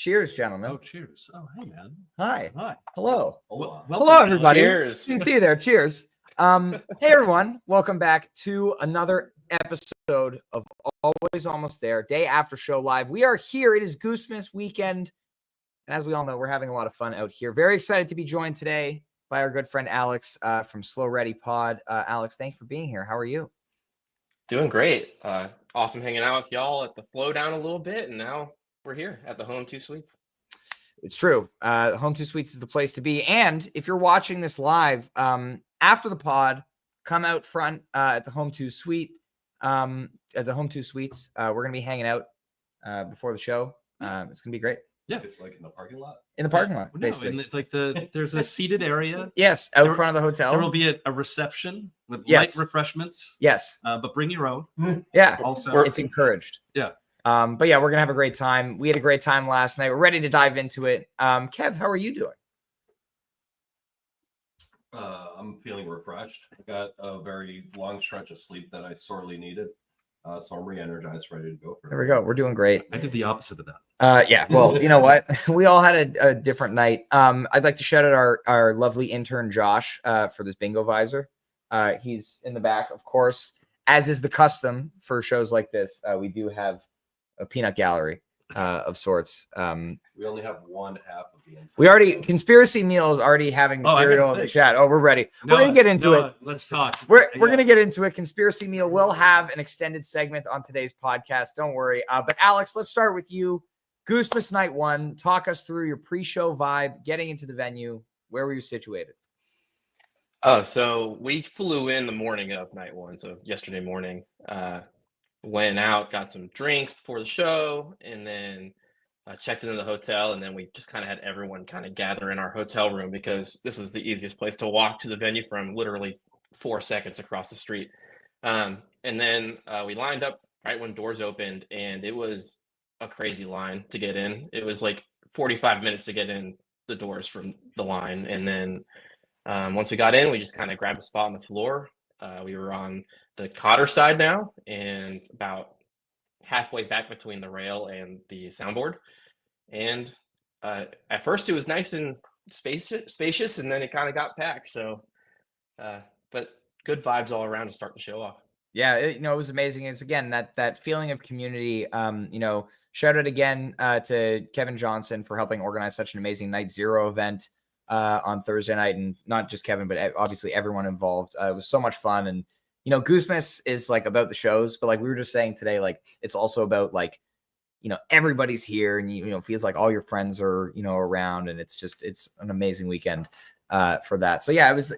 Cheers, gentlemen. Oh, cheers. Oh, hey, man. Hi. Hi. Hello. Welcome, Hello, everybody. Cheers. You can see you there. Cheers. Hey, everyone. Welcome back to another episode of Always Almost There, day after show live. We are here. It is Goosemas weekend. And as we all know, we're having a lot of fun out here. Very excited to be joined today by our good friend Alex from Slow Ready Pod. Alex, thanks for being here. How are you? Doing great. Awesome hanging out with y'all at the flow down a little bit, and now we're here at the Home 2 Suites. It's true. Home 2 Suites is the place to be. And if you're watching this live, after the pod, come out front at the Home 2 Suite. At the Home 2 Suites, we're gonna be hanging out before the show. It's gonna be great. Yeah, like in the parking lot. In the parking lot, No, basically. there's a seated area. Yes, out There- front of the hotel. There will be a reception with Yes. light refreshments. Yes. But bring your own. Yeah. Also, It's encouraged. Yeah. But yeah, we're gonna have a great time. We had a great time last night. We're ready to dive into it. Kev, how are you doing? I'm feeling refreshed. I got a very long stretch of sleep that I sorely needed. So I'm re-energized, ready to go. There we go. We're doing great. I did the opposite of that. Yeah, well, you know what? We all had a different night. I'd like to shout out our lovely intern Josh for this bingo visor. He's in the back, of course, as is the custom for shows like this. We do have a peanut gallery of sorts. We only have one half of the entire. We already Conspiracy Meal is already having Oh, I material gotta in the think. chat. Oh, we're ready. We're gonna get into it. Let's talk. We're Yeah. gonna get into it. Conspiracy Meal will have an extended segment on today's podcast. Don't worry. But Alex, let's start with you. Goosemas Night 1. Talk us through your pre-show vibe, getting into the venue. Where were you situated? Oh, so we flew in the morning of night one, so yesterday morning. Went out, got some drinks before the show, and then checked into the hotel, and then we just kind of had everyone kind of gather in our hotel room because this was the easiest place to walk to the venue from, literally 4 seconds across the street. And then we lined up right when doors opened, and it was a crazy line to get in. It was like 45 minutes to get in the doors from the line, and then once we got in, we just kind of grabbed a spot on the floor. We were on the Cotter side now, and about halfway back between the rail and the soundboard. And at first it was nice and spacious, and then it kind of got packed. So, but good vibes all around to start the show off. Yeah, it was amazing. It's again that feeling of community. Shout out again to Kevin Johnson for helping organize such an amazing Night Zero event on Thursday night, and not just Kevin, but obviously everyone involved. It was so much fun, and Goosemas is like about the shows, but like we were just saying today, like it's also about like everybody's here, and feels like all your friends are around, and it's an amazing weekend for that. So yeah, it was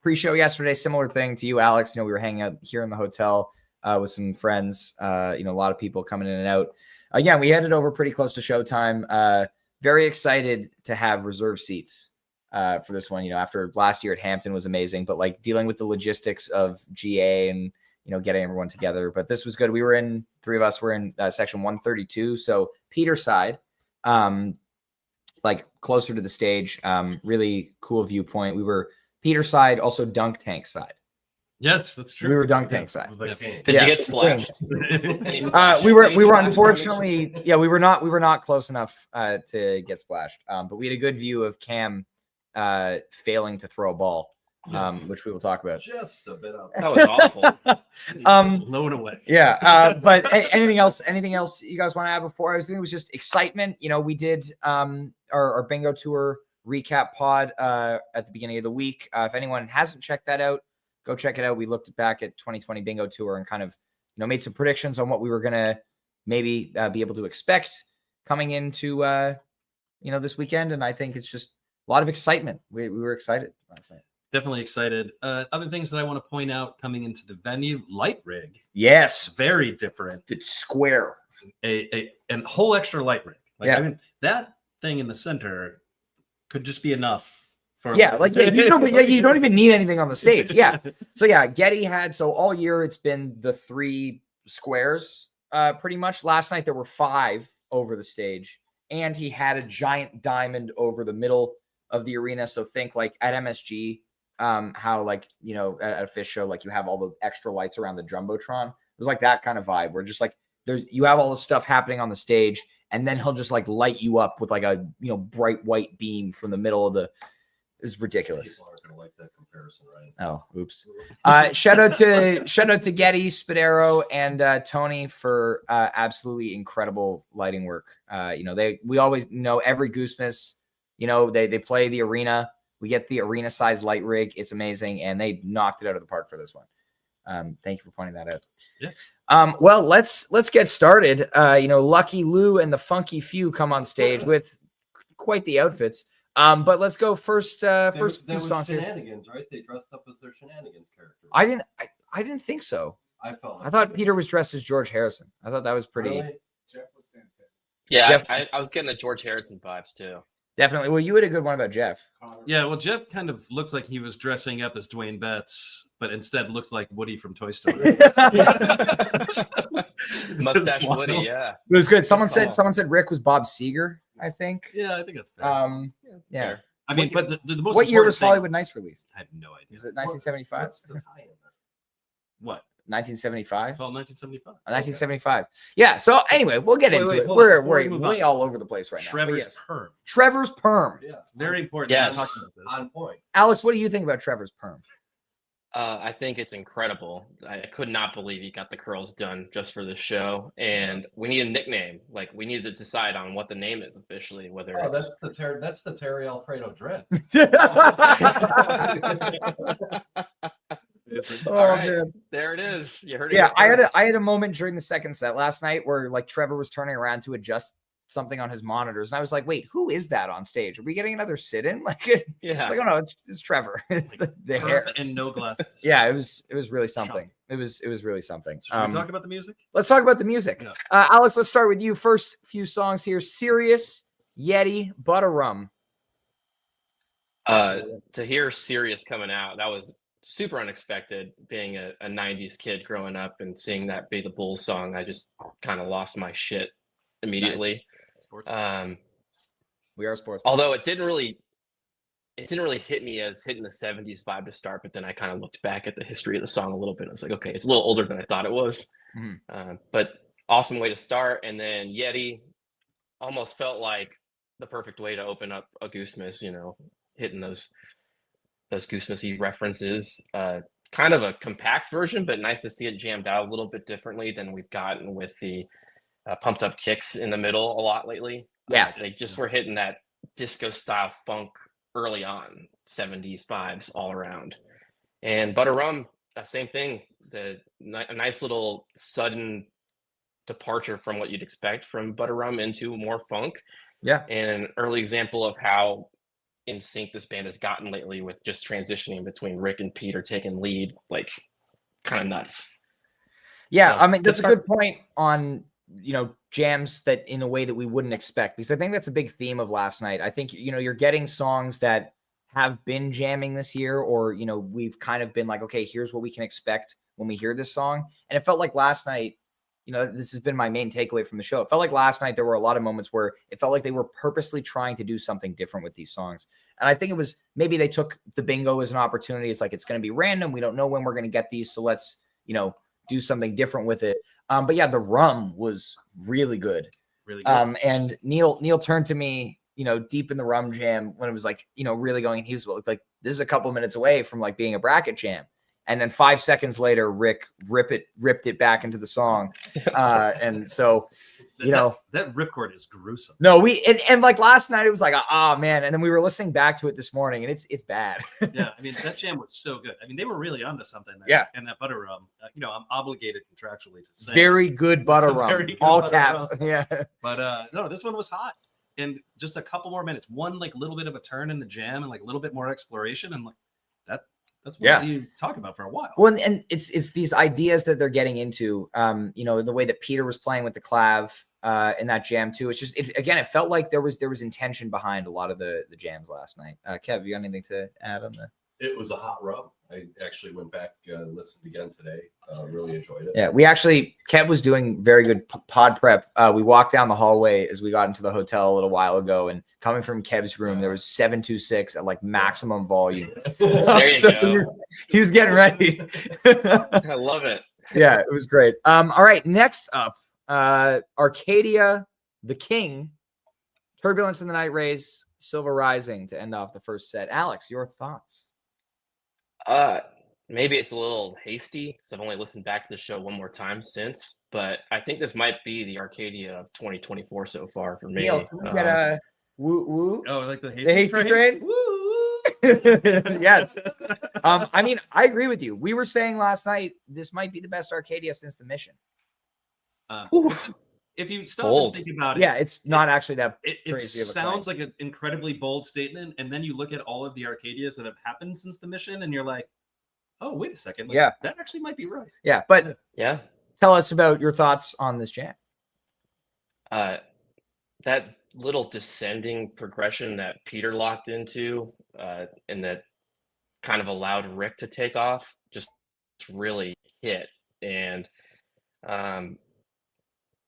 pre-show yesterday, similar thing to you, Alex. We were hanging out here in the hotel with some friends. A lot of people coming in and out. Again, we headed over pretty close to showtime. Very excited to have reserved seats for this one. After last year at Hampton was amazing, but like dealing with the logistics of GA and getting everyone together. But this was good. We were in, three of us were in section 132, so Peter side, like closer to the stage. Really cool viewpoint. We were Peter side, also dunk tank side. Yes, that's true. We were dunk tank side. Did you get splashed? We were unfortunately, we were not close enough to get splashed. But we had a good view of Cam failing to throw a ball, which we will talk about. Just a bit up. That was awful. Blown away. Yeah. But hey, anything else you guys want to add before? I was thinking it was just excitement. We did our bingo tour recap pod at the beginning of the week. If anyone hasn't checked that out, go check it out. We looked back at 2020 bingo tour and kind of, made some predictions on what we were going to maybe be able to expect coming into, this weekend. And I think it's just a lot of excitement. We were excited last night. Definitely excited. Other things that I want to point out coming into the venue, light rig. Yes. Very different. It's square. A whole extra light rig. Yeah. I mean, that thing in the center could just be enough. You don't even need anything on the stage. Yeah. So yeah, Getty had, so all year it's been the 3 squares pretty much. Last night there were 5 over the stage, and he had a giant diamond over the middle of the arena. So think like at MSG, how like, at a fish show, like you have all the extra lights around the Jumbotron. It was like that kind of vibe where just like you have all the stuff happening on the stage, and then he'll just like light you up with like a bright white beam from the middle of the. It was ridiculous. People aren't gonna like that comparison, right? Oh, oops. Shout out to Getty, Spadero, and Tony for absolutely incredible lighting work. We always know every Goosemas, they play the arena. We get the arena size light rig. It's amazing, and they knocked it out of the park for this one. Thank you for pointing that out. Yeah. Well, let's get started. Lucky Lou and the Funky Few come on stage with quite the outfits. But let's go first. First few songs here. Shenanigans, right? They dressed up as their Shenanigans character. I didn't think so. I thought Peter was dressed as George Harrison. I thought that was pretty. Really? Jeff was sent it. Yeah, Jeff- I was getting the George Harrison vibes too. Definitely. Well, you had a good one about Jeff. Connor. Yeah, well, Jeff kind of looked like he was dressing up as Dwayne Betts, but instead looked like Woody from Toy Story. Mustache Wild. Woody, yeah. It was good. Someone said Rick was Bob Seger, I think. Yeah, I think that's fair. Yeah. Fair. I mean, but the most What year important was thing- Hollywood Nights released? I have no idea. Was it 1975? What's the tie-in there? What? 1975? It's all 1975. 1975. Yeah. So anyway, we'll get into it. hold on. We're Before we move way on. all over the place right now. but Trevor's yes. perm. Trevor's perm. Yeah, It's very important. Yes. to talk about this. on point. Alex, what do you think about Trevor's perm? I think it's incredible. I could not believe he got the curls done just for this show. And we need a nickname. Like, we need to decide on what the name is officially, whether Oh, it's that's the Terry Alfredo dread. Oh, All right. man. There it is. You heard it. Yeah, here I first. had a moment during the second set last night where like Trevor was turning around to adjust something on his monitors, and I was like, "Wait, who is that on stage? Are we getting another sit-in?" Like, Yeah. like, oh no, it's Trevor. The hair. Perm and no glasses. Yeah, it was really something. It was really something. So should we talk about the music? Let's talk about the music. Yeah. Alex, let's start with you. First few songs here: "Serious," "Yeti," "Butter Rum." To hear Sirius coming out, that was super unexpected. Being a 90s kid growing up and seeing that be the Bulls song, I just kind of lost my shit immediately. Sports. We are sports. Although it didn't really hit me as hitting the 70s vibe to start, but then I kind of looked back at the history of the song a little bit. I was like, okay, it's a little older than I thought it was. Mhm. But awesome way to start. And then Yeti almost felt like the perfect way to open up a Goosemas, hitting those Goosemas-y references. Kind of a compact version, but nice to see it jammed out a little bit differently than we've gotten with the pumped up kicks in the middle a lot lately. Yeah. They just were hitting that disco style funk early on, 70s vibes all around. And Butter Rum, same thing. A nice little sudden departure from what you'd expect from Butter Rum into more funk. Yeah. And an early example of how in sync this band has gotten lately with just transitioning between Rick and Peter taking lead, like kind of nuts. Yeah, Yeah, I mean that's a good good point on jams that in a way that we wouldn't expect, because I think that's a big theme of last night. I think you're getting songs that have been jamming this year, or we've kind of been like, okay, here's what we can expect when we hear this song. And it felt like last night, this has been my main takeaway from the show. It felt like last night there were a lot of moments where it felt like they were purposely trying to do something different with these songs. And I think it was maybe they took the bingo as an opportunity. It's like, it's going to be random. We don't know when we're going to get these. So let's, do something different with it. But yeah, the rum was really good. Really good. And Neil turned to me, deep in the rum jam when it was like, really going, he was like, this is a couple minutes away from like being a bracket jam. And then 5 seconds later, Rick ripped it back into the song. And so, that ripcord is gruesome. no, and like last night, it was like, man. And then we were listening back to it this morning, and it's bad. Yeah, I mean that jam was so good. I mean they were really onto something there. Yeah. And that Butter Rum, I'm obligated contractually to say. Very good butter It's a rum, very good all butter caps. rum. Yeah. But no, this one was hot. And just a couple more minutes, one like little bit of a turn in the jam and like a little bit more exploration, and like that's what you talk about for a while. Well, and it's these ideas that they're getting into, the way that Peter was playing with the clav in that jam too. It's just, it felt like there was intention behind a lot of the jams last night. Kev, you got anything to add on the? It was a hot rum. I actually went back and listened again today. Really enjoyed it. Yeah, Kev was doing very good pod prep. We walked down the hallway as we got into the hotel a little while ago, and coming from Kev's room, there was 726 at like maximum volume. There you go. He was getting ready. I love it. Yeah, it was great. All right, next up, Arcadia, the King, Turbulence in the Night Race, Silver Rising to end off the first set. Alex, your thoughts? Maybe it's a little hasty because I've only listened back to the show one more time since, but I think this might be the Arcadia of 2024 so far for me. Neil, can we get a woo woo? Oh, like the Hasty Train? Woo! Yes. I mean, I agree with you. We were saying last night this might be the best Arcadia since the Mission. If you stop Bold. and think about it, Yeah, it's not actually that it crazy of a sounds claim. like an incredibly bold statement, and then you look at all of the Arcadias that have happened since the Mission, and you're like, oh, wait a second. Like, Yeah. that actually might be right. Yeah, but Yeah. tell us about your thoughts on this jam. That little descending progression that Peter locked into, and that kind of allowed Rick to take off, just really hit. And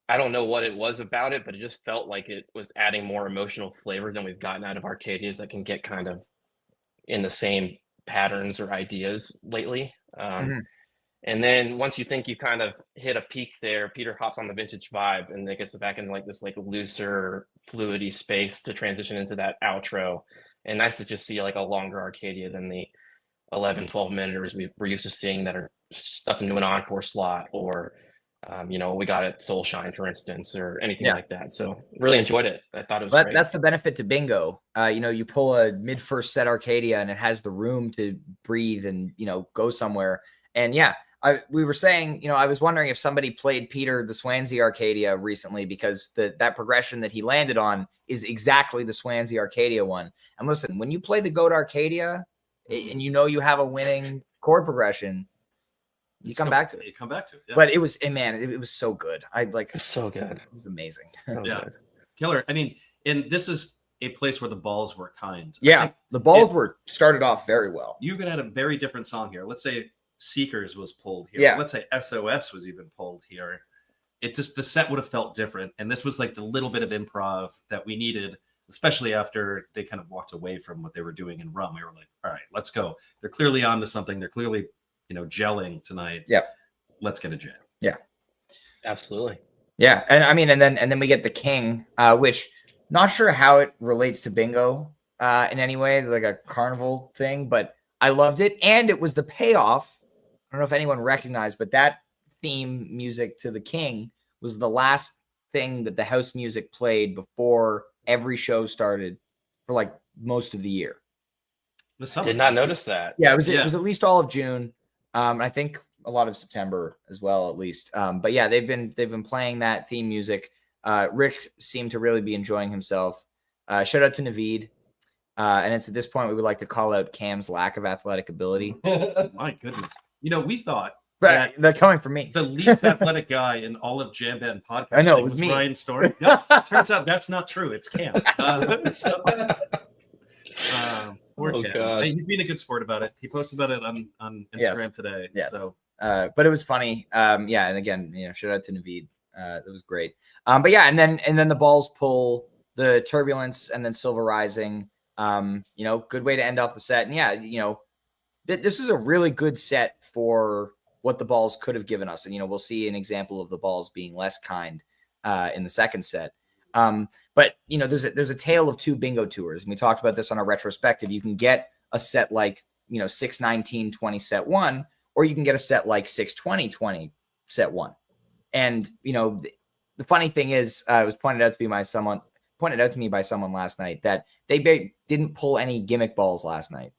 I don't know what it was about it, but it just felt like it was adding more emotional flavor than we've gotten out of Arcadias that can get kind of in the same patterns or ideas lately. And then once you think you kind of hit a peak there, Peter hops on the vintage vibe and it gets back into like this like looser, fluidy space to transition into that outro. And nice to just see like a longer Arcadia than the 11, 12 minuters we're used to seeing that are stuffed into an encore slot, or we got at Soul Shine, for instance, or anything like that. So really enjoyed it. I thought it was great. That's the benefit to bingo. You pull a mid-first set Arcadia and it has the room to breathe and, go somewhere. And we were saying, I was wondering if somebody played Peter the Swansea Arcadia recently, because that progression that he landed on is exactly the Swansea Arcadia one. And listen, when you play the GOAT Arcadia and you have a winning chord progression, you come back to it. You come back to it. Yeah. But it was, man, it was so good. So good. It was amazing. So Yeah. good. Killer. I mean, and this is a place where the balls were kind. Yeah. The balls were started off very well. You could have had a very different song here. Let's say Seekers was pulled here. Yeah. Let's say SOS was even pulled here. The set would have felt different. And this was like the little bit of improv that we needed, especially after they kind of walked away from what they were doing in Rum. We were like, all right, let's go. They're clearly onto something. They're clearly, gelling tonight. Yeah. Let's get a jam. Yeah. Absolutely. Yeah. And I mean, and then we get the King, which not sure how it relates to bingo in any way, like a carnival thing, but I loved it. And it was the payoff. I don't know if anyone recognized, but that theme music to the King was the last thing that the house music played before every show started for like most of the year. The summer. Did not notice that. Yeah, it was at least all of June. I think a lot of September as well, at least. But yeah, they've been playing that theme music. Rick seemed to really be enjoying himself. Shout out to Naveed. And it's at this point we would like to call out Cam's lack of athletic ability. My goodness. We thought But they're coming from me. the least athletic guy in all of Jam Band podcast. I know, it was me. Ryan Story. Turns out that's not true. It's Cam. Poor Cam. God. He's being a good sport about it. He posted about it on Instagram today. Yeah. So But it was funny. And again, shout out to Naveed. It was great. But yeah, and then the balls pull the Turbulence and then Silver Rising. Good way to end off the set. And this is a really good set for what the balls could have given us. And, we'll see an example of the balls being less kind in the second set. But there's a tale of two bingo tours. And we talked about this on our retrospective. You can get a set like, 6-19-20 set one, or you can get a set like 6-20-20 set one. And, the funny thing is, it was pointed out to me by someone last night that they didn't pull any gimmick balls last night.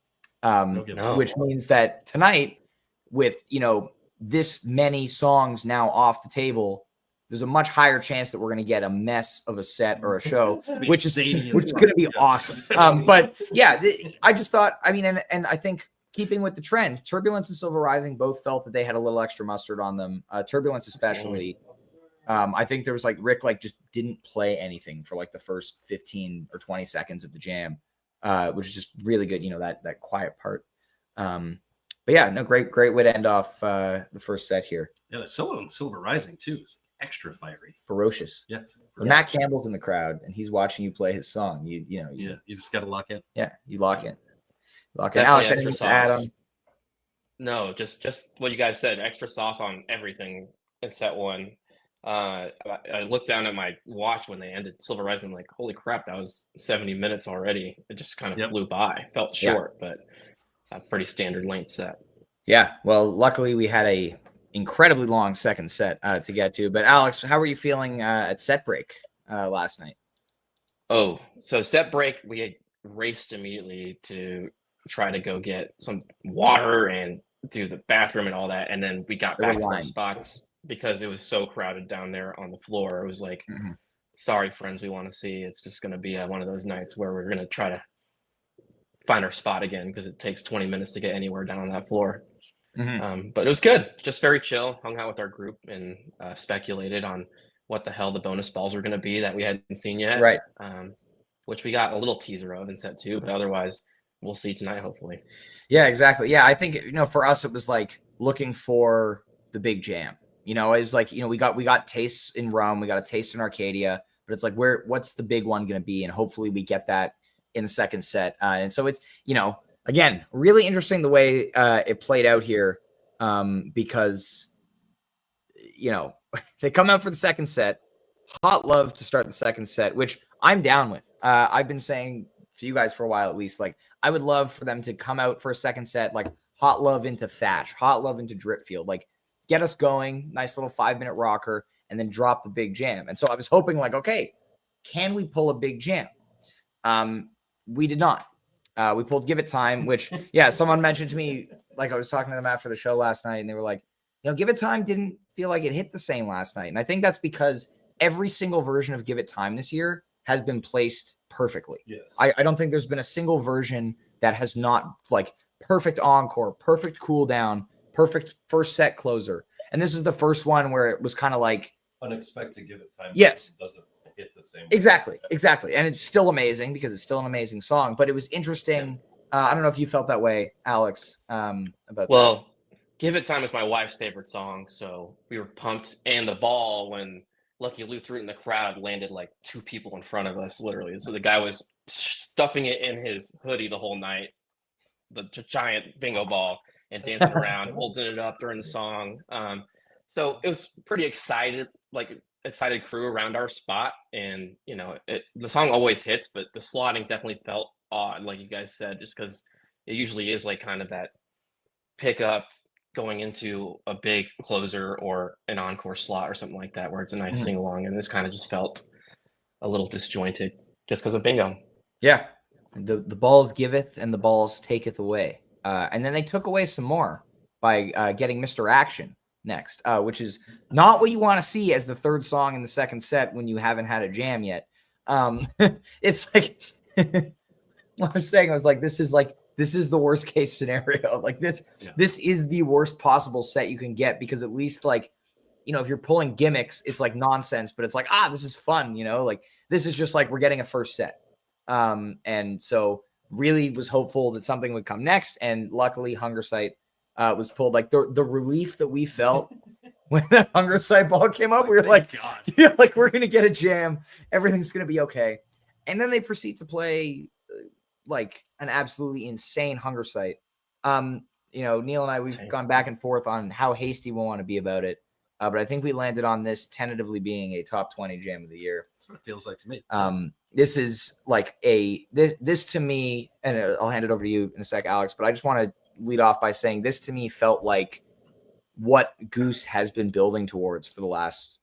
Which means that tonight, with this many songs now off the table, there's a much higher chance that we're going to get a mess of a set or a show, which is going to be awesome. But yeah, I just thought, and I think keeping with the trend, Turbulence and Silver Rising both felt that they had a little extra mustard on them. Turbulence especially. I think there was Rick just didn't play anything for the first 15 or 20 seconds of the jam. Which is just really good, that quiet part. But yeah, no, great way to end off the first set here. Yeah, the solo on Silver Rising too is extra fiery, ferocious. Yeah, when Matt Campbell's in the crowd and he's watching you play his song, you just got to lock in. Yeah, you lock in. Alex, anything to add on? No, just what you guys said. Extra sauce on everything in set one. I looked down at my watch when they ended Silver Rising, like, holy crap, that was 70 minutes already. It just kind of flew by. Felt short, but a pretty standard length set. Yeah. Well, luckily we had a incredibly long second set to get to. But Alex, how were you feeling at set break last night? Oh, so set break, we had raced immediately to try to go get some water and do the bathroom and all that. And then we got There were back to our lines. spots because it was so crowded down there on the floor. It was like, sorry, friends, we want to see. It's just going to be one of those nights where we're going to try to find our spot again because it takes 20 minutes to get anywhere down on that floor. But it was good. Just very chill. Hung out with our group and speculated on what the hell the bonus balls were going to be that we hadn't seen yet. Right. Which we got a little teaser of in set 2, but otherwise we'll see tonight, hopefully. Yeah, exactly. Yeah, I think, for us, it was like looking for the big jam. It was like, we got tastes in Rome, we got a taste in Arcadia, but it's like, what's the big one going to be? And hopefully we get that in the second set. And so it's, again, really interesting the way it played out here because, they come out for the second set. Hot love to start the second set, which I'm down with. I've been saying to you guys for a while, at least, like, I would love for them to come out for a second set, like hot love into Thatch, hot love into Dripfield, like get us going, nice little 5-minute rocker, and then drop the big jam. And so I was hoping, like, okay, can we pull a big jam? We did not. We pulled Give It Time, which, someone mentioned to me, like, I was talking to them after the show last night, and they were like, Give It Time didn't feel like it hit the same last night. And I think that's because every single version of Give It Time this year has been placed perfectly. Yes. I don't think there's been a single version that has not, like, perfect encore, perfect cool down, perfect first set closer. And this is the first one where it was kind of like Unexpected Give It Time. Yes. Doesn't hit the same. Exactly. And it's still amazing because it's still an amazing song, but it was interesting. I don't know if you felt that way, Alex, about that. Give It Time is my wife's favorite song, so we were pumped. And the ball, when Lucky Lou threw it in the crowd, landed like 2 people in front of us, literally. So the guy was stuffing it in his hoodie the whole night, the giant bingo ball, and dancing around, holding it up during the song. So it was pretty excited crew around our spot. And, the song always hits, but the slotting definitely felt odd, like you guys said, just because it usually is like kind of that pickup going into a big closer or an encore slot or something like that, where it's a nice sing along. And this kind of just felt a little disjointed just because of bingo. Yeah. The balls giveth and the balls taketh away. And then they took away some more by getting Mr. Action next, which is not what you want to see as the third song in the second set when you haven't had a jam yet. It's like, what I was saying, I was like, this is the worst case scenario. Like this is the worst possible set you can get, because at least, like, if you're pulling gimmicks, it's like nonsense, but it's like, this is fun, like this is just like, we're getting a first set. And so really was hopeful that something would come next. And luckily Hunger Sight was pulled. Like the relief that we felt when the Hunger Sight ball came up, we were like, like, we're going to get a jam. Everything's going to be okay. And then they proceed to play like an absolutely insane Hunger Sight. Neil and I, we've gone back and forth on how hasty we want to be about it. But I think we landed on this tentatively being a top 20 jam of the year. That's what it feels like to me. This is like this to me, and I'll hand it over to you in a sec, Alex, but I just want to lead off by saying this to me felt like what Goose has been building towards for the last,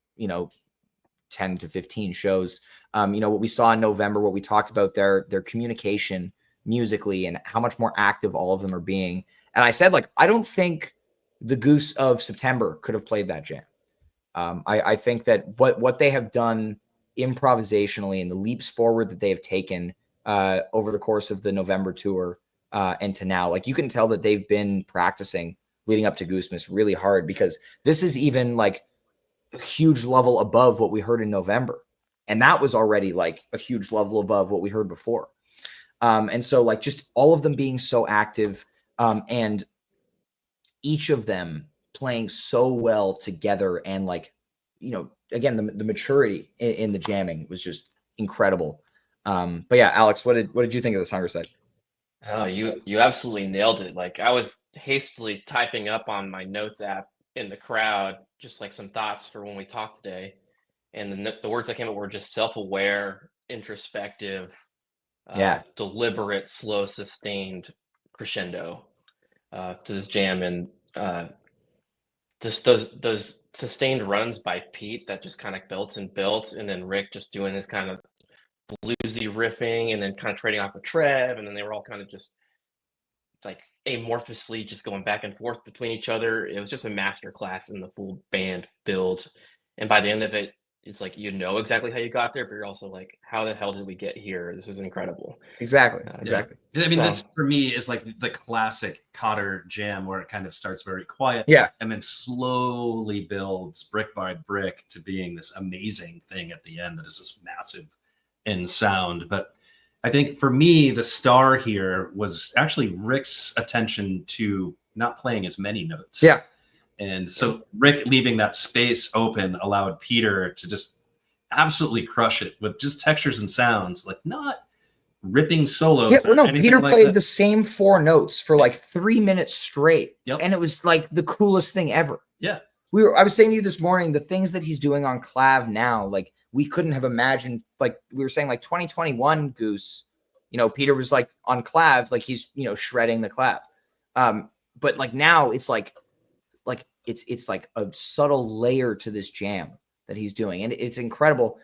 10 to 15 shows. What we saw in November, what we talked about their communication musically and how much more active all of them are being. And I said, like, I don't think the Goose of September could have played that jam. I think that what they have done improvisationally and the leaps forward that they have taken over the course of the November tour and to now, like, you can tell that they've been practicing leading up to Goosemas really hard, because this is even like a huge level above what we heard in November. And that was already like a huge level above what we heard before. And so, like, just all of them being so active and each of them playing so well together, and, like, again, the maturity in the jamming was just incredible. But yeah, Alex, what did you think of this Hunger Sight? Oh, you absolutely nailed it. Like, I was hastily typing up on my notes app in the crowd, just like some thoughts for when we talk today. And the words that came up were just self-aware, introspective, deliberate, slow, sustained crescendo to this jam. And just those sustained runs by Pete that just kind of built, and then Rick just doing this kind of bluesy riffing, and then kind of trading off with Trev, and then they were all kind of just like amorphously just going back and forth between each other. It was just a master class in the full band build. And by the end of it, it's like, you know exactly how you got there, but you're also like, how the hell did we get here? This is incredible. Exactly. I mean, this for me is like the classic Cotter jam, where it kind of starts very quiet, and then slowly builds brick by brick to being this amazing thing at the end that is just massive in sound. But I think for me, the star here was actually Rick's attention to not playing as many notes. Yeah. And so Rick leaving that space open allowed Peter to just absolutely crush it with just textures and sounds, like not ripping solos. Yeah, well, no, Peter like played that. the same 4 notes for like 3 minutes straight. Yep. And it was like the coolest thing ever. Yeah. I was saying to you this morning, the things that he's doing on clav now, like we couldn't have imagined. Like we were saying, like 2021 Goose, Peter was like on clav, like he's, shredding the clav. But like now it's like it's like a subtle layer to this jam that he's doing. And it's incredible.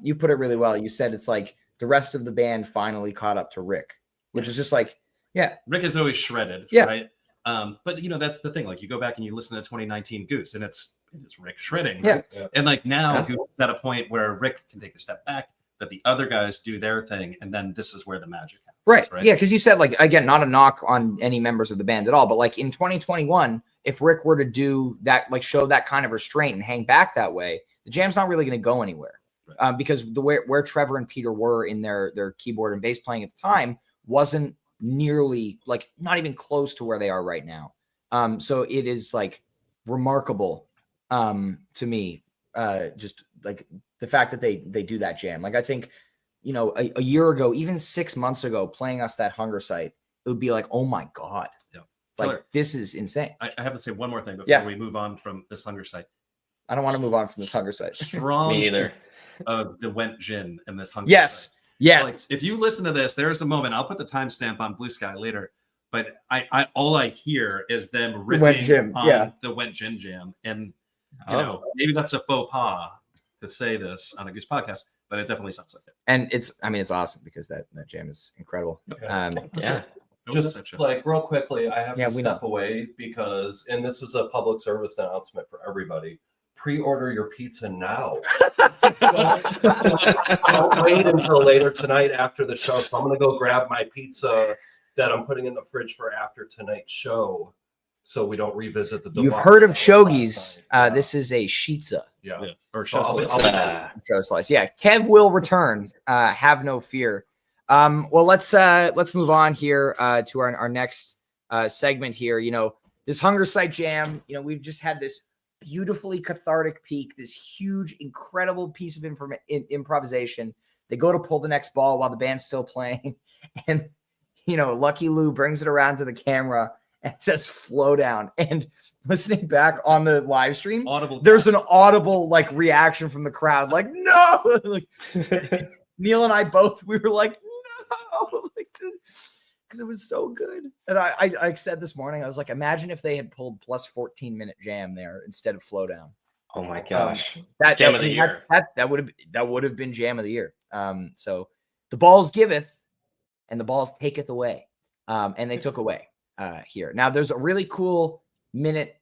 You put it really well. You said it's like the rest of the band finally caught up to Rick, which is just like, Rick is always shredded, right? But that's the thing. Like you go back and you listen to 2019 Goose, and it's Rick shredding. Right? Yeah. And like now Goose is at a point where Rick can take a step back, that the other guys do their thing, and then this is where the magic happens. Right. Yeah, because you said, like, again, not a knock on any members of the band at all, but like in 2021, if Rick were to do that, like show that kind of restraint and hang back that way, the jam's not really going to go anywhere. Right. Because the where Trevor and Peter were in their keyboard and bass playing at the time wasn't nearly, like, not even close to where they are right now. So it is like remarkable to me, just like the fact that they do that jam. Like I think, a year ago, even 6 months ago, playing us that Hunger Site, it would be like, oh my God. Yeah. Like, this is insane. I have to say one more thing before we move on from this Hunger Site. I don't want to move on from this Hunger Site. Strong Me either. Of the Went Gin in this Hunger Site. Yes. Like, if you listen to this, there's a moment. I'll put the timestamp on Blue Sky later. But I all I hear is them riffing on the Went Gin jam. And maybe that's a faux pas to say this on a Goose podcast, but it definitely sounds like it. And it's awesome because that jam is incredible. Yeah. Just like real quickly, I have to step away because, and this is a public service announcement for everybody. Pre-order your pizza now. Don't wait until later tonight after the show. So I'm going to go grab my pizza that I'm putting in the fridge for after tonight's show, so we don't revisit the. You've heard of shogies? This is a shitza. Yeah. Or show slice. Yeah, Kev will return. Have no fear. Well, let's move on here to our next segment here. This Hunger Site jam. We've just had this beautifully cathartic peak, this huge, incredible piece of improvisation. They go to pull the next ball while the band's still playing, and Lucky Lou brings it around to the camera and says "flow down." And listening back on the live stream, there's an audible like reaction from the crowd, like no. Like Neil and I both, we were like no, because it was so good. And I said this morning, I was like, imagine if they had pulled plus 14-minute jam there instead of flow down. Oh my gosh. That jam of the year. That would have been jam of the year. So the balls giveth and the balls taketh away. And they took away here. Now there's a really cool minute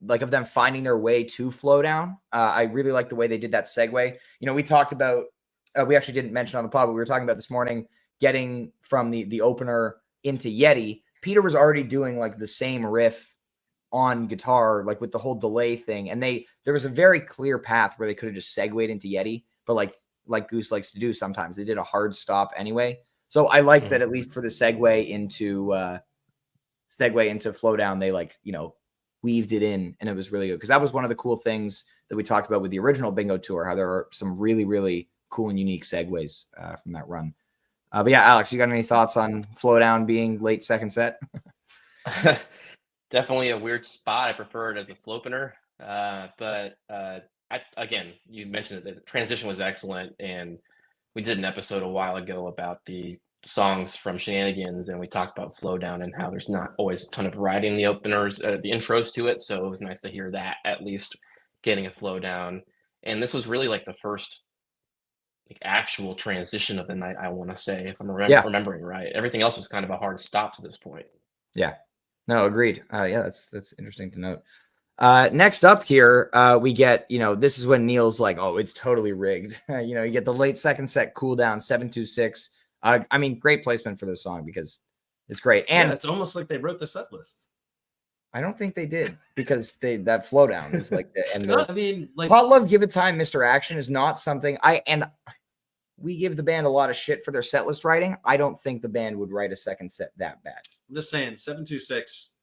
like of them finding their way to flow down. I really like the way they did that segue. We talked about, we actually didn't mention on the pod, but we were talking about this morning, getting from the opener into Yeti. Peter was already doing like the same riff on guitar, like with the whole delay thing. And there was a very clear path where they could have just segued into Yeti, but like Goose likes to do sometimes, they did a hard stop anyway. So I like that at least for the segue into flow down, they weaved it in, and it was really good. Because that was one of the cool things that we talked about with the original Bingo tour, how there are some really, really cool and unique segues from that run. But yeah, Alex, you got any thoughts on flow down being late second set? Definitely a weird spot. I prefer it as a flow opener. But again, you mentioned that the transition was excellent, and we did an episode a while ago about the songs from Shenanigans, and we talked about Flow Down and how there's not always a ton of variety in the openers, the intros to it. So it was nice to hear that at least getting a Flow Down. And this was really like the first actual transition of the night, I want to say, if I'm remembering right. Everything else was kind of a hard stop to this point. Yeah. No, agreed. Yeah, that's interesting to note. Next up here, we get, this is when Neil's like, oh, it's totally rigged. You get the late second set cool down, 726. I mean, great placement for this song because it's great. And it's almost like they wrote the set list. I don't think they did because that flow down is like I mean, like Hot Love, Give It Time, Mr. Action is not something we give the band a lot of shit for their set list writing. I don't think the band would write a second set that bad. I'm just saying 726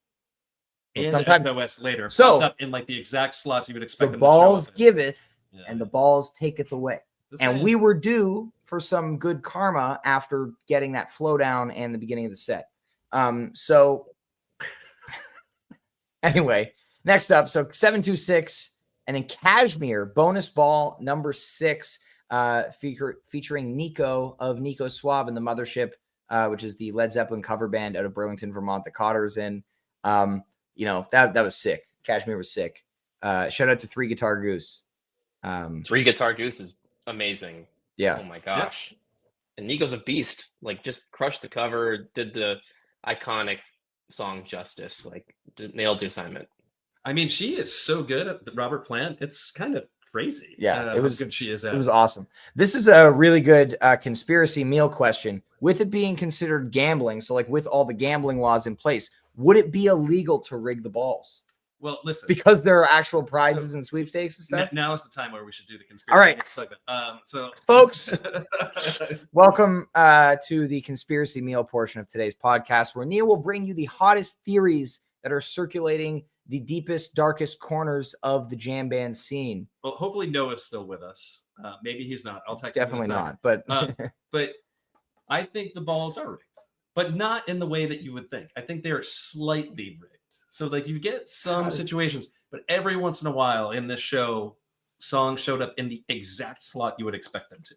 Well, and sometimes- SOS later So- popped up in like the exact slots you would expect The them to show balls up in. giveth Yeah. and the balls taketh away. Just And saying. we were due for some good karma after getting that flow down and the beginning of the set. So anyway, next up, so 726 and then Cashmere bonus ball number 6, featuring Nico of Nico Swab and the Mothership, which is the Led Zeppelin cover band out of Burlington, Vermont that Cotter's in. That was sick. Cashmere was sick. Shout out to 3 Guitar Goose. 3 Guitar Goose is amazing. Yeah. Oh my gosh. And Nico's a beast. Like, just crushed the cover, did the iconic song justice, like nailed the assignment. I mean, she is so good at the Robert Plant. It's kind of crazy. Yeah, it was how good she is at It was awesome. This is a really good conspiracy meal question. With it being considered gambling, so like with all the gambling laws in place, would it be illegal to rig the balls? Well, listen. Because there are actual prizes and sweepstakes and stuff? Now is the time where we should do the conspiracy All right. segment. So Folks, welcome to the conspiracy meal portion of today's podcast, where Neil will bring you the hottest theories that are circulating the deepest, darkest corners of the jam band scene. well, hopefully Noah's still with us. Maybe he's not. I'll text him. Definitely in a not, but But I think the balls are rigged, but not in the way that you would think. I think they're slightly rigged. So like you get some situations, but every once in a while in this show, songs showed up in the exact slot you would expect them to.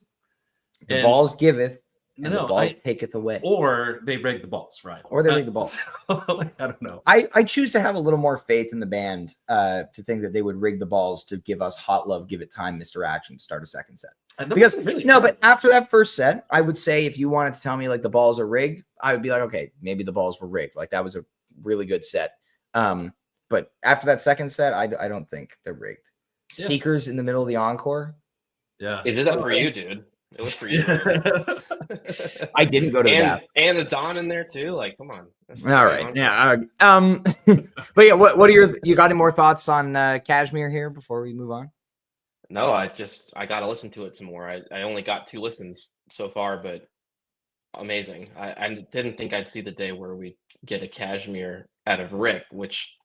the And- balls giveth and No, the balls taketh away. or they rig the balls, right? Or they rig the balls. I don't know. I choose to have a little more faith in the band to think that they would rig the balls to give us Hot Love, Give It Time, Mr. Action to start a second set. And that Because wasn't really no, bad. but after that first set, I would say if you wanted to tell me like the balls are rigged, I would be like, okay, maybe the balls were rigged. Like that was a really good set. But after that second set, I don't think they're rigged. Yeah. Seekers in the middle of the encore. Yeah. They did that for you, dude. It was for you. I didn't go to that. And the Dawn in there too. Like, come on. That's All right. Yeah. But yeah, what are you got any more thoughts on Cashmere here before we move on? No, I got to listen to it some more. I only got 2 listens so far, but amazing. I didn't think I'd see the day where we get a Cashmere out of Rick, which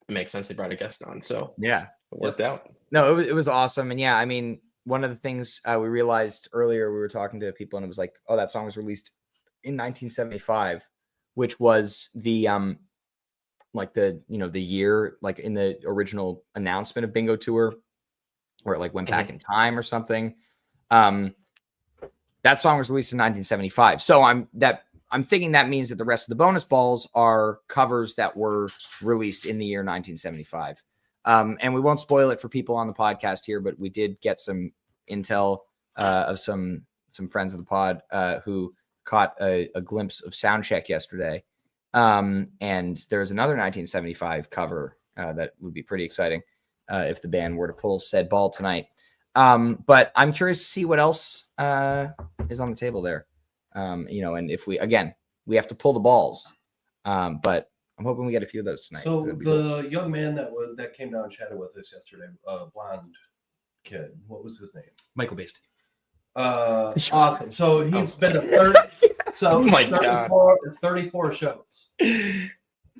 makes sense. They brought a guest on, so Yeah. it worked out. No, it was awesome. And yeah, I mean, one of the things we realized earlier, we were talking to people and it was like, oh, that song was released in 1975, which was the like the year like in the original announcement of Bingo Tour, where it like went back in time or something. That song was released in 1975. So I'm thinking that means that the rest of the bonus balls are covers that were released in the year 1975. And we won't spoil it for people on the podcast here, but we did get some intel of some friends of the pod who caught a glimpse of Soundcheck yesterday. And there's another 1975 cover that would be pretty exciting if the band were to pull said ball tonight. But I'm curious to see what else is on the table there. And if we have to pull the balls. But I'm hoping we get a few of those tonight. So That'd be the cool. young man that came down and chatted with us yesterday, blonde kid, what was his name? Michael Basty. Awesome. So he's been to 30, Oh my God. 34 shows.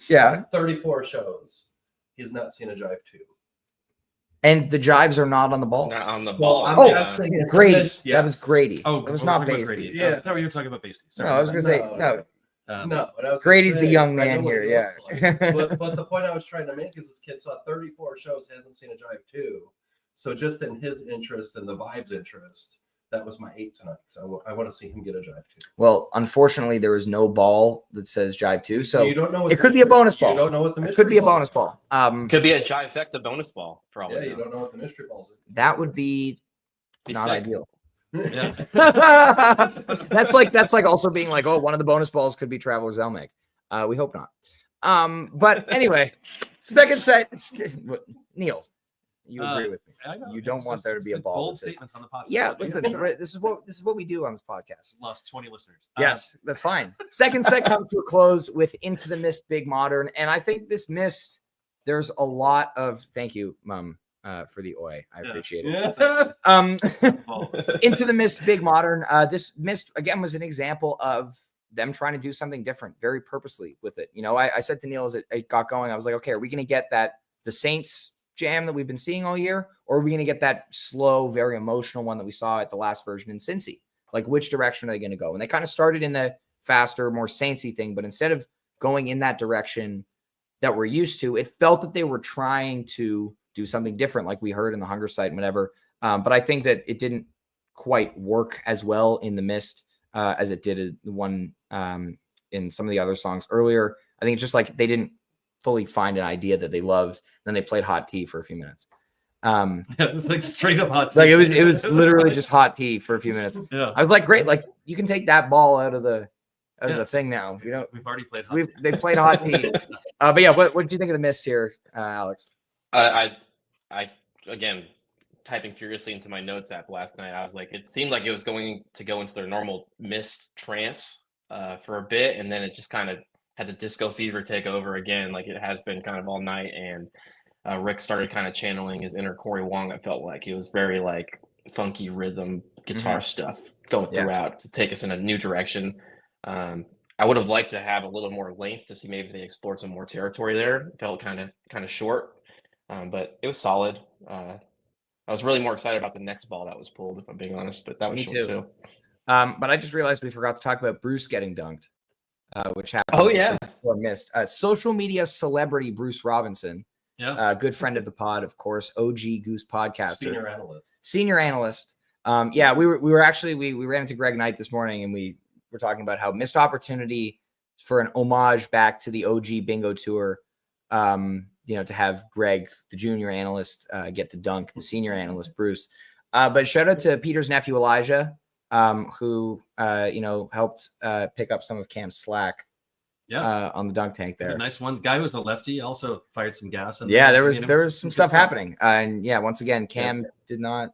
Yeah. 34 shows. He's not seen a Jive 2. And the jives are not on the balls. Not on the Well, ball. I'm Oh, guessing it's Grady. yes. That was Grady. Oh, it was we're not talking about Basty. Grady. Yeah. I thought you were talking about Basty. Sorry. No, I was gonna say No. no. Um, No, but I was Grady's gonna the say, young I man know what here, he yeah. looks like. but the point I was trying to make is this kid saw 34 shows, hasn't seen a Jive 2. So just in his interest and the vibe's interest, that was my 8 tonight. So I want to see him get a jive 2. Well, unfortunately, there is no ball that says jive 2, so you don't know what it could be a bonus ball. You don't know what the It mystery could be a balls bonus ball. Could be a Jivefecta bonus ball, probably. Yeah, you don't know what the mystery balls are. That would be Be not sick. ideal. Yeah. That's like also being like, oh, one of the bonus balls could be Traveler's Elmeg. We hope not. But anyway, second set. Neil, you agree with me? I know. You don't It's want just- there to be a it's ball Bold that says- statements on the podcast. Yeah, listen, this is what we do on this podcast. Lost 20 listeners. Yes, that's fine. Second set comes to a close with Into the Mist Big Modern. And I think this Mist, there's a lot of thank you, Mom, for the oi. I appreciate it. Yeah. Into the Mist Big Modern. This Mist again was an example of them trying to do something different, very purposely with it. You know, I said to Neil as it got going, I was like, okay, are we gonna get the Saints jam that we've been seeing all year, or are we going to get that slow, very emotional one that we saw at the last version in Cincy? Like, which direction are they going to go? And they kind of started in the faster, more Saintsy thing, but instead of going in that direction that we're used to, it felt that they were trying to do something different, like we heard in the Hunger Site and whatever. But I think that it didn't quite work as well in the Mist as it did the one in some of the other songs earlier. I think it's just like they didn't fully find an idea that they loved. Then they played Hot Tea for a few minutes. Yeah, it's like straight up hot tea. Like it was literally just Hot Tea for a few minutes. Yeah. I was like, great, like you can take that ball out of the thing now. You know, We've already played hot tea. they played Hot Tea. But yeah, what did you think of the Mist here, Alex? I again, typing furiously into my notes app last night, I was like, it seemed like it was going to go into their normal Mist trance for a bit, and then it just kind of had the disco fever take over again, like it has been kind of all night. And Rick started kind of channeling his inner Corey Wong. I felt like it was very like funky rhythm guitar stuff going throughout to take us in a new direction. I would have liked to have a little more length to see maybe if they explored some more territory there. It felt kind of short, but it was solid. I was really more excited about the next ball that was pulled, if I'm being honest, but that was short too. But I just realized we forgot to talk about Bruce getting dunked. Which happened. Oh yeah, or missed. Social media celebrity Bruce Robinson, good friend of the pod, of course, OG Goose podcaster, senior analyst. Yeah, we were actually we ran into Greg Knight this morning, and we were talking about how missed opportunity for an homage back to the OG Bingo Tour. You know, to have Greg, the junior analyst, get to dunk the senior analyst Bruce. But shout out to Peter's nephew Elijah, who you know, helped pick up some of Cam's slack on the dunk tank there. A nice one. Guy who was a lefty also fired some gas. Yeah, there was some stuff happening. And yeah, once again, Cam did not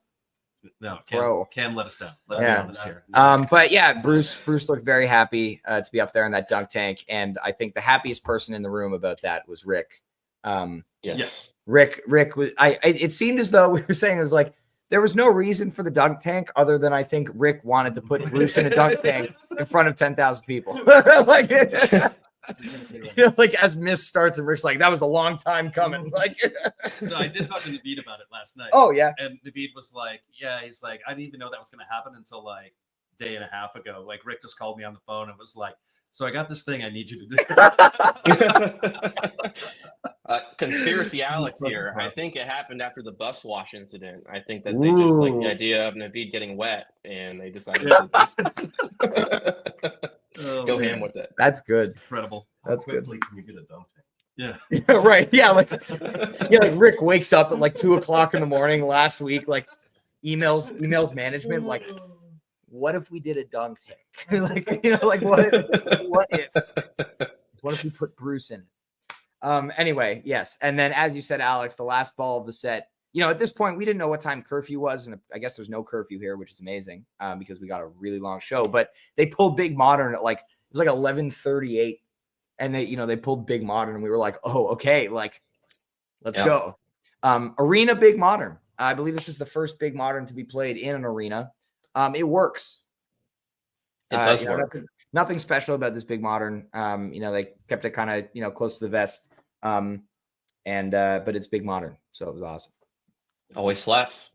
throw. Cam let us down. Let's be honest here. But yeah, Bruce looked very happy to be up there in that dunk tank. And I think the happiest person in the room about that was Rick. Yes. Rick was it seemed as though we were saying it was like there was no reason for the dunk tank other than I think Rick wanted to put Bruce in a dunk tank in front of 10,000 people. Like, you know, like as Mist starts and Rick's like, that was a long time coming. Like, no, I did talk to Naveed about it last night. Oh yeah. And Naveed was like, yeah, he's like, I didn't even know that was going to happen until like a day and a half ago. Like Rick just called me on the phone and was like, so I got this thing I need you to do. Conspiracy Alex here. I think it happened after the bus wash incident. I think that they just like the idea of Naveed getting wet, and they decided to just go ham with it. That's good. Incredible. That's good. Can you get a dunk tank? Yeah. Yeah, right. Yeah, like Rick wakes up at like 2:00 in the morning last week, like emails management, like, what if we did a dunk tank? Like, you know, like what if we put Bruce in it? Anyway, yes. And then as you said, Alex, the last ball of the set, you know, at this point, we didn't know what time curfew was. And I guess there's no curfew here, which is amazing because we got a really long show. But they pulled Big Modern at like, it was like 11:38. And they pulled Big Modern and we were like, oh, okay, like, let's go. Arena Big Modern. I believe this is the first Big Modern to be played in an arena. It works. It does work. Nothing special about this Big Modern. You know, they kept it kind of, you know, close to the vest. But it's Big Modern, so it was awesome. Always slaps.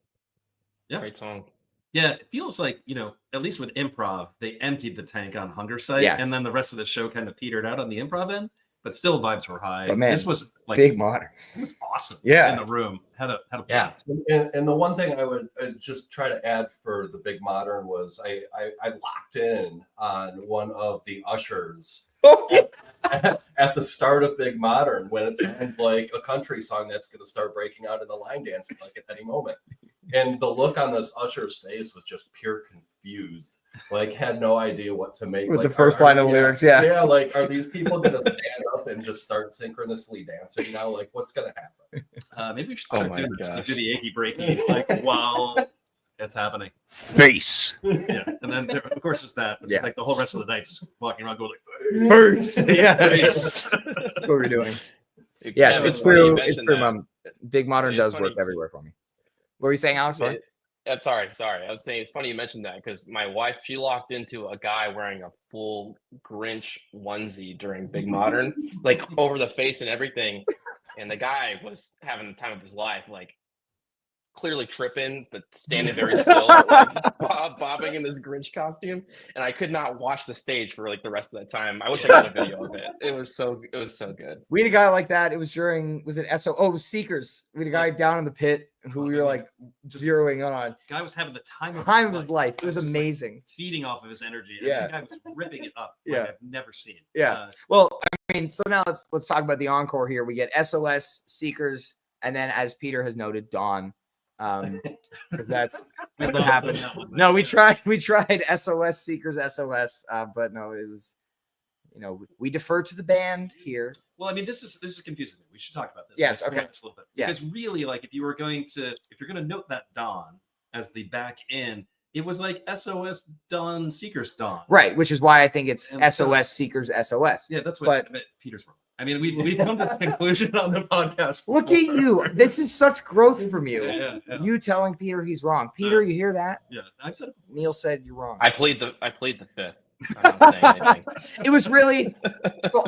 Yeah. Great song. Yeah, it feels like, you know, at least with improv, they emptied the tank on Hunger Site, and then the rest of the show kind of petered out on the improv end. but still vibes were high. But man, this was like Big Modern. It was awesome. Yeah. In the room. Had a Yeah. And the one thing I would just try to add for the Big Modern was I locked in on one of the ushers at the start of Big Modern when it sounded like a country song that's going to start breaking out in the line dancing like at any moment. And the look on this usher's face was just pure confused. Like, had no idea what to make. With like, the first line of lyrics, yeah. Yeah, like, are these people going to stand up and just start synchronously dancing now? Like, what's going to happen? Maybe we should start doing this. Like, do the achy breaky like while it's happening. Face. Yeah, and then there, of course it's that. It's Yeah. like the whole rest of the night just walking around going like First. Yeah. Face. That's what we're doing. Yeah, Yeah, it's funny you true. It's mentioned true, that. Mom. Big Modern It's does funny. work everywhere for me. What were you saying, Alex? Sorry. Sorry. I was saying it's funny you mentioned that because my wife, she locked into a guy wearing a full Grinch onesie during Big Modern, like over the face and everything. And the guy was having the time of his life, like clearly tripping, but standing very still, like bobbing in this Grinch costume. And I could not watch the stage for like the rest of that time. I wish I got a video of it. It was so good. We had a guy like that. It was during, was it SO? Oh, it was Seekers. We had a guy down in the pit who we were like zeroing on. guy was having the time Of his life. It was Just, like, amazing. feeding off of his energy. And Yeah. the guy was ripping it up. Yeah. Like I've never seen. Yeah. Well, I mean, so now let's talk about the encore here. We get SOS, Seekers, and then as Peter has noted, Dawn. 'Cause that's what happened. No, we tried SOS, Seekers, SOS, but no, it was, we defer to the band here. Well, I mean, this is confusing. We should talk about this. Yes, Let's okay. talk this a little bit. Yes. Because really, like, if you're going to note that Dawn as the back end, it was like SOS Dawn, Seekers Dawn. Right, which is why I think it's And so- SOS, Seekers, SOS. Yeah, that's what But- Peter's wrong. I mean, we've come to the conclusion on the podcast. Look at you. This is such growth from you. Yeah. You telling Peter he's wrong. Peter, you hear that? Yeah, I've said it. Neil said you're wrong. I played the fifth. I'm not saying anything. It was really so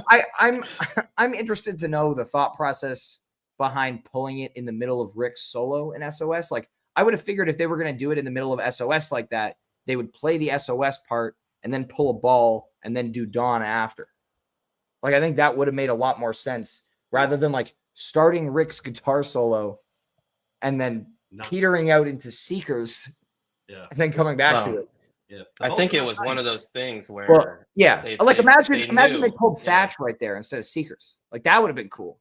I'm interested to know the thought process behind pulling it in the middle of Rick's solo in SOS. Like, I would have figured if they were going to do it in the middle of SOS like that, they would play the SOS part and then pull a ball and then do Dawn after. Like, I think that would have made a lot more sense rather than like starting Rick's guitar solo and then petering out into Seekers Yeah. and then coming back to it. Yeah. I think it was one of those things where Well, yeah. they- like, they- imagine they they knew. pulled Yeah. Thatch right there instead of Seekers. Like, that would have been cool.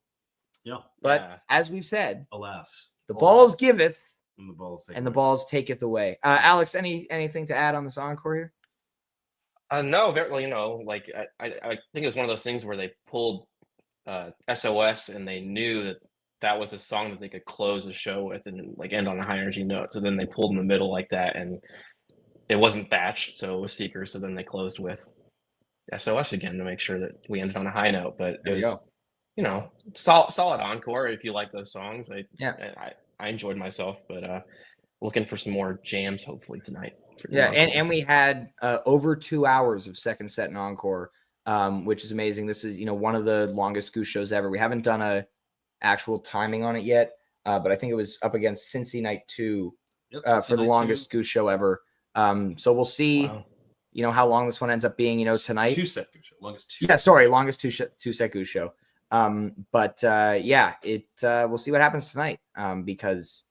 Yeah. But Yeah. as we've said, Alas. the balls giveth And the balls. and the balls taketh away. Alex, anything to add on this encore here? No, very, like I think it was one of those things where they pulled SOS and they knew that was a song that they could close a show with and like end on a high energy note. So then they pulled in the middle like that, and it wasn't Thatch, so it was Seeker. So then they closed with SOS again to make sure that we ended on a high note. But There it you was, solid encore if you like those songs. Yeah. I enjoyed myself, but looking for some more jams hopefully tonight. for the Yeah, encore. and we had over 2 hours of second set and encore, which is amazing. This is one of the longest Goose shows ever. We haven't done a actual timing on it yet, but I think it was up against Cincy Night 2 for the longest Goose show ever. So we'll see. Wow. How long this one ends up being. Tonight. 2 set Goose show. Longest 2. Yeah, sorry, longest two set Goose show. But we'll see what happens tonight. Because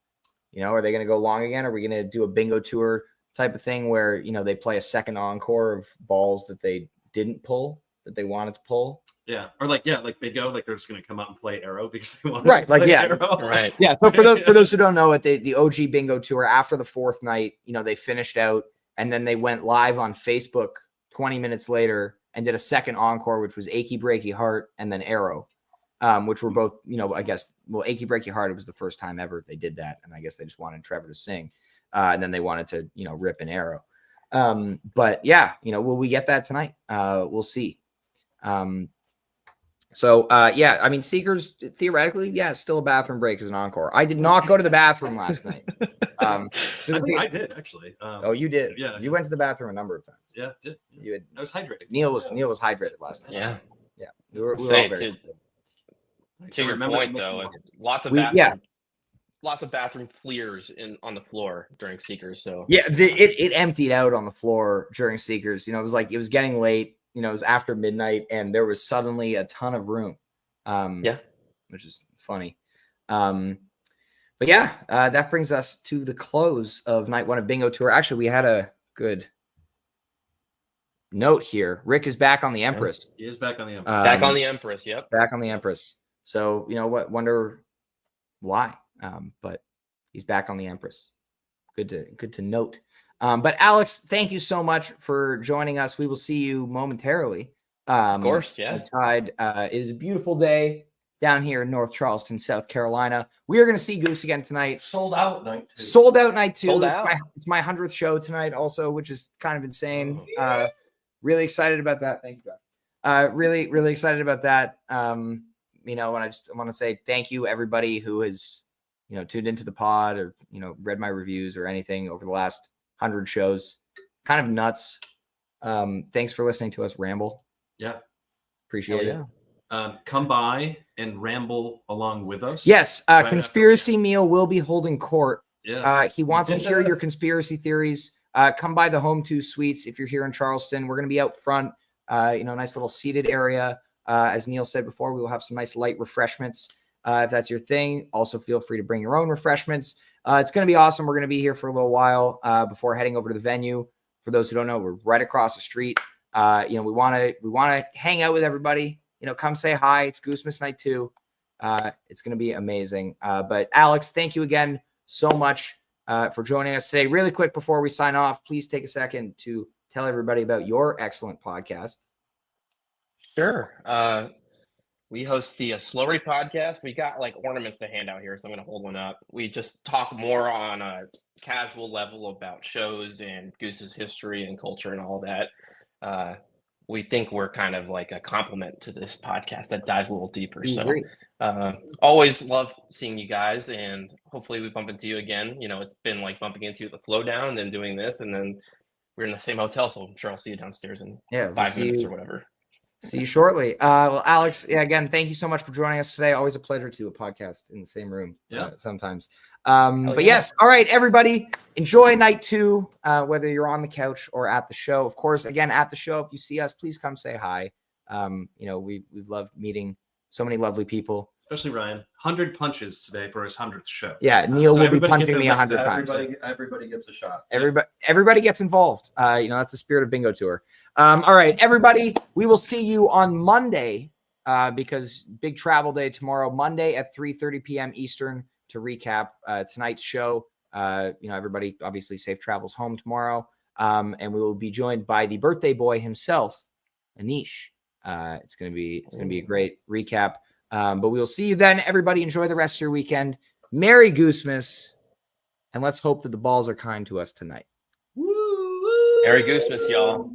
are they going to go long again? Are we going to do a bingo tour type of thing where they play a second encore of balls that they didn't pull that they wanted to pull? Yeah, or like bingo, like they're just gonna come out and play Arrow because they want Right, to like, play yeah. Arrow. Right. Yeah. So for those who don't know it, the OG bingo tour after the fourth night, they finished out and then they went live on Facebook 20 minutes later and did a second encore, which was Achy Breaky Heart and then Arrow, which were both, I guess, Achy Breaky Heart, it was the first time ever they did that. And I guess they just wanted Trevor to sing. And then they wanted to, rip an Arrow. But yeah, will we get that tonight? We'll see. I mean, Seekers theoretically, still a bathroom break as an encore. I did not go to the bathroom last night. I think I did actually. Oh, you did. Yeah, you went to the bathroom a number of times. Yeah, I did. Yeah. You had. I was hydrating. Neil was hydrated last night. Yeah. Yeah. We were all Say, very. to your point though, lots of lots of bathroom fleers on the floor during Seekers. So Yeah, it emptied out on the floor during Seekers. It was getting late. you know, it was after midnight and there was suddenly a ton of room. Which is funny. But yeah, that brings us to the close of night one of Bingo Tour. Actually, we had a good note here. Rick is back on the Empress. He is back on the Empress. Back on the Empress. Yep. Back on the Empress. So, you know what? Wonder why. But he's back on the Empress. Good to note. But Alex, thank you so much for joining us. We will see you momentarily. Of course, yeah. Tide. It is a beautiful day down here in North Charleston, South Carolina. We are going to see Goose again tonight. Sold out night 2. Sold out night 2. Sold out. It's my 100th show tonight also, which is kind of insane. Really excited about that. Thank you, God. Really, really excited about that. You know, and I just want to say thank you, everybody who has, you know, tuned into the pod or, you know, read my reviews or anything over the last 100 shows. Kind of nuts. Thanks for listening to us ramble. Yeah. Appreciate it. Come by and ramble along with us. Yes. Right Conspiracy Meal will be holding court. Yeah. He wants to hear your conspiracy theories. Come by the Home 2 Suites if you're here in Charleston. We're going to be out front, you know, nice little seated area. As Neil said before, we will have some nice light refreshments if that's your thing. Also, feel free to bring your own refreshments. It's going to be awesome. We're going to be here for a little while before heading over to the venue. For those who don't know, we're right across the street. You know, we want to hang out with everybody. You know, come say hi. It's Goosemas night 2. It's going to be amazing. But Alex, thank you again so much for joining us today. Really quick before we sign off, please take a second to tell everybody about your excellent podcast. Sure. We host the Slurry podcast. We got like ornaments to hand out here, so I'm going to hold one up. We just talk more on a casual level about shows and Goose's history and culture and all that. We think we're kind of like a complement to this podcast that dives a little deeper. So always love seeing you guys, and hopefully we bump into you again. You know, it's been like bumping into you at the Flow Down and doing this, and then we're in the same hotel, so I'm sure I'll see you downstairs in 5 minutes or whatever. See you shortly. Well, Alex, again, thank you so much for joining us today. Always a pleasure to do a podcast in the same room. Sometimes. But yes, all right, everybody, enjoy night 2, whether you're on the couch or at the show. Of course, again, at the show, if you see us, please come say hi. You know, we've loved meeting so many lovely people. Especially Ryan. 100 punches today for his 100th show. Yeah, Neil will be punching me 100 times. Everybody gets a shot. Everybody gets involved. You know, that's the spirit of Bingo Tour. All right, everybody, we will see you on Monday because big travel day tomorrow, Monday at 3:30 p.m. Eastern to recap tonight's show. You know, everybody obviously safe travels home tomorrow. And we will be joined by the birthday boy himself, Anish. It's gonna be a great recap. But we will see you then. Everybody enjoy the rest of your weekend. Merry Goosemas, and let's hope that the balls are kind to us tonight. Merry Goosemas, y'all.